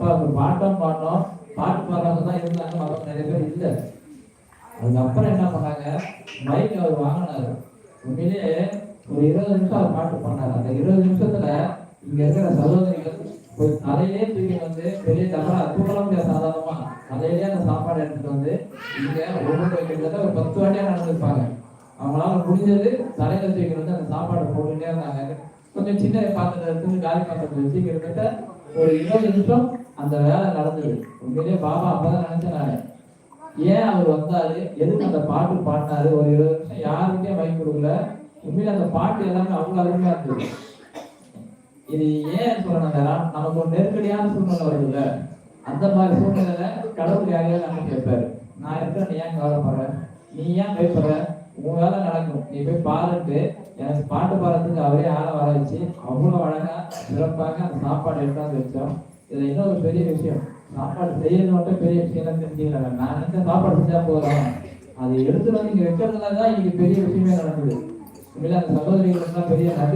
அப்பாவுக்கு bottom bottom, பாட்டு பாடுறவங்க தான் இருந்தாங்க, மற்றவங்க நிறைய பேர் இல்லை. அதுக்கப்புறம் என்ன பண்ணாங்க, மைக் அவர் வாங்கினாரு. உண்மையிலேயே ஒரு 20 நிமிஷம் அவர் பாட்டு பண்ணாரு. அந்த 20 நிமிஷத்துல இங்க இருக்கிற சகோதரிகள் ஒரு தலையிலே தூக்கி வந்து பெரிய டபரா தூக்கலாம் முடியாது, சாதாரணமா தலையிலே அந்த சாப்பாடு எடுத்துட்டு வந்து இங்க கிட்டத்தட்ட ஒரு 10 வாட்டியா நடந்திருப்பாங்க. அவங்களால முடிஞ்சது தலையில தூக்கி வந்து அந்த சாப்பாடு போட்டுட்டே இருந்தாங்க. கொஞ்சம் சின்ன பாத்திரத்தை எடுத்து காலி பாத்திரத்தை வச்சு கிட்டத்தட்ட ஒரு 20 நிமிஷம் அந்த வேலை நடந்தது. உண்மையிலேயே பாபா அப்பதான் நினைச்சேன் நானு, ஏன் அவர் வந்தாரு, எதுக்கு அந்த பாட்டு பாடினாரு, ஒரு 20 நிமிஷம் யாருக்கே மைக் கொடுக்கல. உண்மையில அந்த பாட்டு எல்லாமே அவ்வளவு அருமையா இருந்தது. இது ஏன் சொல்லணும்னா, நமக்கு ஒரு நெருக்கடியான சூழ்நிலை வருதுல்ல, அந்த மாதிரி சூழ்நிலையில கடவுள் யாரையாவது நம்ம கேட்பாரு, நான் இருக்கிற நீ ஏன் கவலைப்படுற, நீ ஏன் பயப்படுற, உன் வேலை நடக்கும், நீ போய் பாருட்டு எனக்கு பாட்டு பாடுறதுக்கு அவரே ஆளை வர வச்சு அவ்வளவு அழகா சிறப்பாக அந்த சாப்பாடு எடுத்தாந்து வச்சோம். இதுல இன்னொரு பெரிய விஷயம், சாப்பாடு செய்யறது மட்டும் பெரிய விஷயம் தெரிஞ்சுக்கிறாங்க. நான் நினைச்ச சாப்பாடு செஞ்சா போதும், அது எடுத்துட்டு வந்து இங்க வைக்கிறதுலதான் இன்னைக்கு பெரிய விஷயமே நடக்குது. உண்மையில அந்த சகோதரிகளுக்கு பெரிய நன்றி